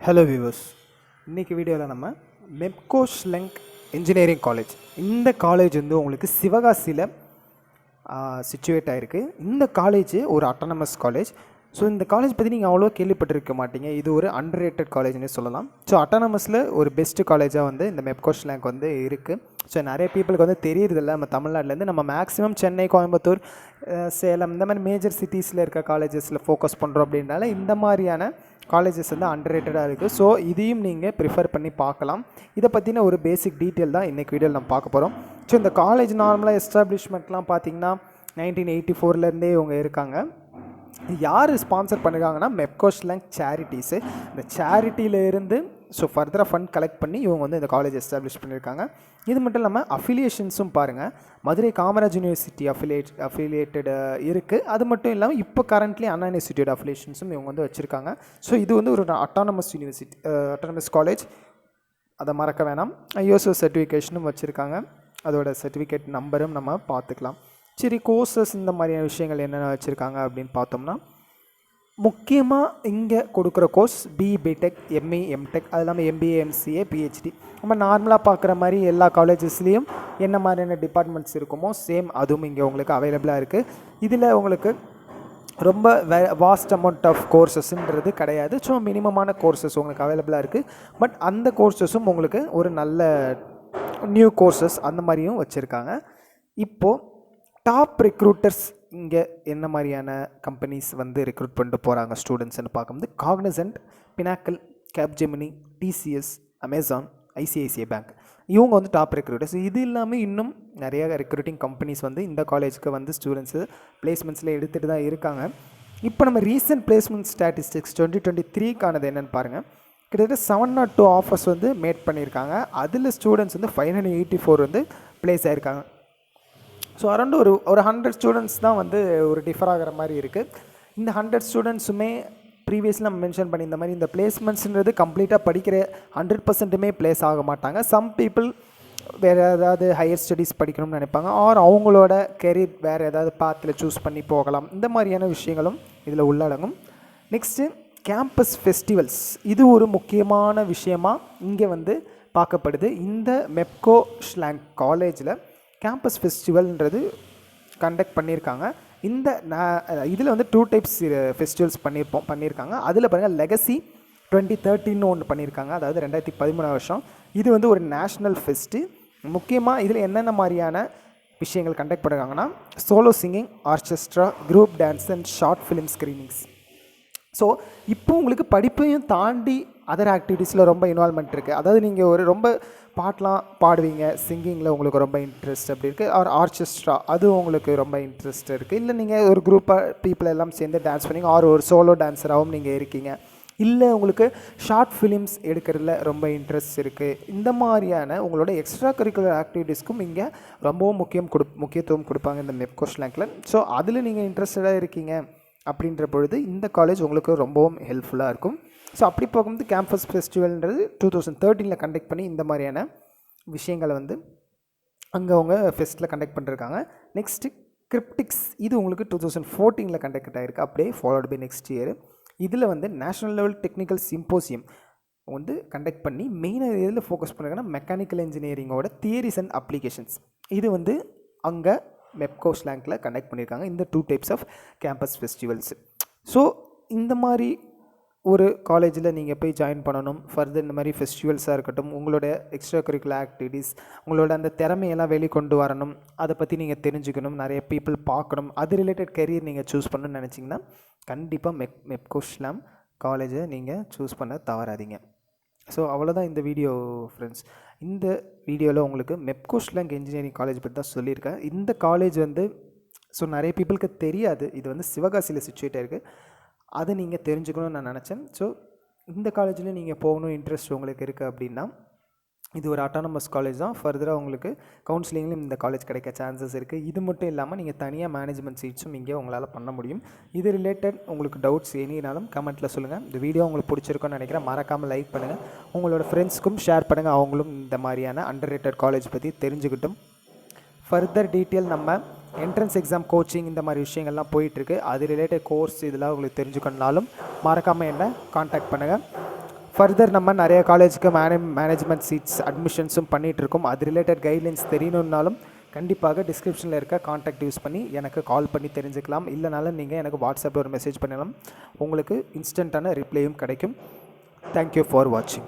Hello viewers, இன்றைக்கி வீடியோவில் நம்ம மெப்கோ ஷ்லெங்க் இன்ஜினியரிங் காலேஜ். இந்த காலேஜ் வந்து உங்களுக்கு சிவகாசியில் சிச்சுவேட் ஆகிருக்கு. இந்த காலேஜ் ஒரு அட்டானமஸ் காலேஜ். ஸோ இந்த காலேஜ் பற்றி நீங்கள் அவ்வளோ கேள்விப்பட்டிருக்க மாட்டீங்க. இது ஒரு அண்டர் ரேட்டட் காலேஜ்னு சொல்லலாம். ஸோ அட்டானமஸில் ஒரு பெஸ்ட்டு காலேஜாக வந்து இந்த மெப்கோ ஷ்லெங்க் வந்து இருக்குது. ஸோ நிறைய பீப்புளுக்கு வந்து தெரியறதில்ல. நம்ம தமிழ்நாட்டிலேருந்து நம்ம மேக்ஸிமம் சென்னை, கோயம்புத்தூர், சேலம் இந்த மாதிரி மேஜர் சிட்டிஸில் இருக்க காலேஜஸில் ஃபோக்கஸ் பண்ணுறோம். அப்படின்னால இந்த மாதிரியான காலேஜஸ் வந்து அண்டர் ரேட்டடாக இருக்குது. ஸோ இதையும் நீங்கள் ப்ரிஃபர் பண்ணி பார்க்கலாம். இதை பற்றின ஒரு பேசிக் டீட்டெயில் தான் இன்றைக்கி வீடியோவில் நம்ம பார்க்க போகிறோம். ஸோ இந்த காலேஜ் நார்மலாக எஸ்டாப்ளிஷ்மெண்ட்லாம் பார்த்திங்கன்னா 1984 இவங்க இருக்காங்க. யார் ஸ்பான்சர் பண்ணியிருக்காங்கன்னா மெப்கோ ஷ்லெங்க் சேரிட்டிஸு. இந்த சேரிட்டியிலேருந்து ஸோ ஃபர்தராக ஃபண்ட் கலெக்ட் பண்ணி இவங்க வந்து இந்த காலேஜ் எஸ்டாப்ளிஷ் பண்ணியிருக்காங்க. இது மட்டும் இல்லாமல் அஃபிலியேஷன்ஸும் பாருங்கள், மதுரை காமராஜ் யூனிவர்சிட்டி அஃபிலியேட்டட் இருக்குது. அது மட்டும் இல்லாமல் இப்போ கரண்ட்லி அண்ணா யூனிவர்சிட்டியோட அஃபிலியேஷன்ஸும் இவங்க வந்து வச்சுருக்காங்க. ஸோ இது வந்து ஒரு அட்டானமஸ் யூனிவர்சிட்டி, அட்டானமஸ் காலேஜ், அதை மறக்க வேணாம். ஐஎஸ்ஓ சர்டிஃபிகேஷனும் வச்சுருக்காங்க. அதோட சர்டிஃபிகேட் நம்பரும் நம்ம பார்த்துக்கலாம். சரி, கோர்சஸ் இந்த மாதிரியான விஷயங்கள் என்னென்ன வச்சுருக்காங்க அப்படின்னு பார்த்தோம்னா, முக்கியமாக இங்கே கொடுக்குற கோர்ஸ் பிடெக், எம்இ, எம்டெக், அது இல்லாமல் எம்பிஏ, எம்சிஏ, பிஹெச்டி. நம்ம நார்மலாக பார்க்குற மாதிரி எல்லா காலேஜஸ்லேயும் என்ன மாதிரியான டிபார்ட்மெண்ட்ஸ் இருக்குமோ சேம் அதுவும் இங்கே உங்களுக்கு அவைலபிளாக இருக்குது. இதில் உங்களுக்கு ரொம்ப வாஸ்ட் அமௌண்ட் ஆஃப் கோர்சஸ்ன்றது கிடையாது. ஸோ மினிமமான கோர்சஸ் உங்களுக்கு அவைலபிளாக இருக்குது. பட் அந்த கோர்சஸும் உங்களுக்கு ஒரு நல்ல நியூ கோர்சஸ் அந்த மாதிரியும் வச்சுருக்காங்க. இப்போது டாப் ரெக்ரூட்டர்ஸ் இங்கே என்ன மாதிரியான கம்பெனிஸ் வந்து ரெக்ரூட் பண்ணிட்டு போகிறாங்க ஸ்டூடெண்ட்ஸ்னு பார்க்கும்போது, Cognizant, pinnacle, Capgemini, TCS, Amazon, ICICI bank, இவங்க வந்து டாப் ரெக்ரூட்டர்ஸ். இது இல்லாமல் இன்னும் நிறைய ரெக்ரூட்டிங் கம்பெனிஸ் வந்து இந்த காலேஜுக்கு வந்து ஸ்டூடெண்ட்ஸு பிளேஸ்மெண்ட்ஸில் எடுத்துகிட்டு தான் இருக்காங்க. இப்போ நம்ம ரீசெண்ட் பிளேஸ்மெண்ட் ஸ்டாட்டிஸ்டிக்ஸ் 2023 என்னென்னு பாருங்கள். கிட்டத்தட்ட 702 ஆஃபர்ஸ் வந்து மேட் பண்ணியிருக்காங்க. அதில் ஸ்டூடெண்ட்ஸ் வந்து 584 வந்து பிளேஸ் ஆகிருக்காங்க. ஸோ அரௌண்ட் ஒரு 100 ஸ்டூடெண்ட்ஸ் தான் வந்து ஒரு டிஃபர் ஆகிற மாதிரி இருக்குது. இந்த 100 ஸ்டூடெண்ட்ஸுமே ப்ரீவியஸில் நம்ம மென்ஷன் பண்ணி இந்த மாதிரி இந்த பிளேஸ்மெண்ட்ஸ்ன்றது கம்ப்ளீட்டாக படிக்கிற 100%மே பிளேஸ் ஆக மாட்டாங்க. சம் பீப்புள் வேறு ஏதாவது ஹையர் ஸ்டடீஸ் படிக்கணும்னு நினைப்பாங்க, ஆர் அவங்களோட கெரியர் வேறு ஏதாவது பாத்தில் சூஸ் பண்ணி போகலாம். இந்த மாதிரியான விஷயங்களும் இதில் உள்ளடங்கும். நெக்ஸ்ட்டு கேம்பஸ் ஃபெஸ்டிவல்ஸ், இது ஒரு முக்கியமான விஷயமாக இங்கே வந்து பார்க்கப்படுது. இந்த மெப்கோ ஷ்லெங்க் காலேஜில் கேம்பஸ் ஃபெஸ்டிவல்ன்றது கண்டக்ட் பண்ணியிருக்காங்க. இந்த இதில் வந்து 2 டைப்ஸ் ஃபெஸ்டிவல்ஸ் பண்ணியிருக்காங்க. அதில் பாருங்கள், லெகசி 2013 ஒன்று பண்ணியிருக்காங்க, அதாவது 2013 இது வந்து ஒரு நேஷ்னல் ஃபெஸ்ட்டு. முக்கியமாக இதில் என்னென்ன மாதிரியான விஷயங்கள் கண்டக்ட் பண்ணியிருக்காங்கன்னா, solo singing, orchestra, group dance and short film screenings. So இப்போ உங்களுக்கு படிப்பையும் தாண்டி அதர் ஆக்டிவிட்டீஸில் ரொம்ப இன்வால்மெண்ட் இருக்குது. அதாவது நீங்கள் ஒரு ரொம்ப பாட்டெலாம் பாடுவீங்க, சிங்கிங்கில் உங்களுக்கு ரொம்ப இன்ட்ரெஸ்ட் அப்படி இருக்குது, ஆர்கெஸ்ட்ரா அது உங்களுக்கு ரொம்ப இன்ட்ரெஸ்ட் இருக்குது, இல்லை நீங்கள் ஒரு குரூப்பாக பீப்புள் எல்லாம் சேர்ந்து டான்ஸ் பண்ணிங்க, ஆர் ஒரு சோலோ டான்ஸராகவும் நீங்கள் இருக்கீங்க, இல்லை உங்களுக்கு ஷார்ட் ஃபிலிம்ஸ் எடுக்கிறதுல ரொம்ப இன்ட்ரெஸ்ட் இருக்குது. இந்த மாதிரியான உங்களோட எக்ஸ்ட்ரா கரிக்குலர் ஆக்டிவிட்டீஸ்க்கும் இங்கே ரொம்பவும் முக்கியத்துவம் கொடுப்பாங்க இந்த மெப்கோ ஷ்லெங்கில். ஸோ அதில் நீங்கள் இன்ட்ரெஸ்டடாக இருக்கீங்க அப்படின்ற பொழுது இந்த காலேஜ் உங்களுக்கு ரொம்பவும் ஹெல்ப்ஃபுல்லாக இருக்கும். ஸோ அப்படி போகும்போது கேம்பஸ் ஃபெஸ்டிவல்ன்றது 2013 கண்டக்ட் பண்ணி இந்த மாதிரியான விஷயங்களை வந்து அங்கே அவங்க ஃபெஸ்ட்டில் கண்டக்ட் பண்ணிருக்காங்க. நெக்ஸ்ட்டு கிரிப்டிக்ஸ், இது உங்களுக்கு 2014 கண்டக்ட் ஆகிருக்கு. அப்படியே ஃபாலோட் பை நெக்ஸ்ட் இயர் இதில் வந்து நேஷ்னல் லெவல் டெக்னிக்கல் சிம்போசியம் வந்து கண்டக்ட் பண்ணி மெயினாக இதில் ஃபோக்கஸ் பண்ணிருக்காங்கன்னா மெக்கானிக்கல் இன்ஜினியரிங்கோட தியரிஸ் அண்ட் அப்ளிகேஷன்ஸ். இது வந்து அங்கே மெப்கோ ஷ்லெங்கில் கண்டக்ட் பண்ணியிருக்காங்க. இந்த 2 types of campus festivals. So இந்த மாதிரி ஒரு காலேஜில் நீங்கள் போய் ஜாயின் பண்ணணும், ஃபர்தர் இந்த மாதிரி ஃபெஸ்டிவல்ஸாக இருக்கட்டும், உங்களோட எக்ஸ்ட்ரா கரிக்குலர் ஆக்டிவிட்டீஸ், உங்களோட அந்த திறமையெல்லாம் வெளிக்கொண்டு வரணும், அதை பற்றி நீங்கள் தெரிஞ்சுக்கணும், நிறைய பீப்புள் பார்க்கணும், அது ரிலேட்டட் கெரியர் நீங்கள் சூஸ் பண்ணணும்னு நினச்சிங்கன்னா கண்டிப்பாக மெப்கோ ஷ்லெங்க் காலேஜை நீங்கள் சூஸ் பண்ண தவறாதீங்க. ஸோ அவ்வளோதான் இந்த வீடியோ ஃப்ரெண்ட்ஸ். இந்த வீடியோவில் உங்களுக்கு மெப்கோ ஷ்லெங்க் இன்ஜினியரிங் காலேஜ் பற்றி தான் சொல்லியிருக்கேன். இந்த காலேஜ் வந்து ஸோ நிறைய பீப்புளுக்கு தெரியாது, இது வந்து சிவகாசியில் சிச்சுவேட் ஆகிருக்கு. அதை நீங்கள் தெரிஞ்சுக்கணும்னு நான் நினச்சேன். ஸோ இந்த காலேஜில் நீங்கள் போகணும் இன்ட்ரெஸ்ட் உங்களுக்கு இருக்குது அப்படின்னா, இது ஒரு அட்டானமஸ் காலேஜ் தான். ஃபர்தராக உங்களுக்கு கவுன்சிலிங்லையும் இந்த காலேஜ் கிடைக்க சான்சஸ் இருக்குது. இது மட்டும் இல்லாமல் நீங்கள் தனியாக மேனேஜ்மெண்ட் சீட்ஸும் இங்கே உங்களால் பண்ண முடியும். இது ரிலேட்டட் உங்களுக்கு டவுட்ஸ் எனினாலும் கமெண்ட்டில் சொல்லுங்கள். இந்த வீடியோ உங்களுக்கு பிடிச்சிருக்குன்னு நினைக்கிறேன். மறக்காமல் லைக் பண்ணுங்கள், உங்களோட ஃப்ரெண்ட்ஸ்க்கும் ஷேர் பண்ணுங்கள், அவங்களும் இந்த மாதிரியான அண்டர் ரேட்டட் காலேஜ் பற்றி தெரிஞ்சுக்கிட்டும். ஃபர்தர் டீட்டெயில் நம்ம என்ட்ரன்ஸ் எக்ஸாம் கோச்சிங் இந்த மாதிரி விஷயங்கள்லாம் போயிட்டுருக்கு. அது ரிலேட்டட் கோர்ஸ் இதெல்லாம் உங்களுக்கு தெரிஞ்சுக்கணுனாலும் மறக்காமல் என்ன காண்டாக்ட் பண்ணுங்கள். ஃபர்தர் நம்ம நிறைய காலேஜுக்கு மேனேஜ்மெண்ட் சீட்ஸ் அட்மிஷன்ஸும் பண்ணிகிட்ருக்கோம். அது ரிலேட்டட் கைட்லைன்ஸ் தெரியணுன்னாலும் கண்டிப்பாக டிஸ்கிரிப்ஷனில் இருக்க காண்டாக்ட் யூஸ் பண்ணி எனக்கு கால் பண்ணி தெரிஞ்சுக்கலாம். இல்லைனாலும் நீங்கள் எனக்கு வாட்ஸ்அப்பில் ஒரு மெசேஜ் பண்ணலாம். உங்களுக்கு இன்ஸ்டண்ட்டான ரிப்ளையும் கிடைக்கும். தேங்க்யூ ஃபார் வாட்சிங்.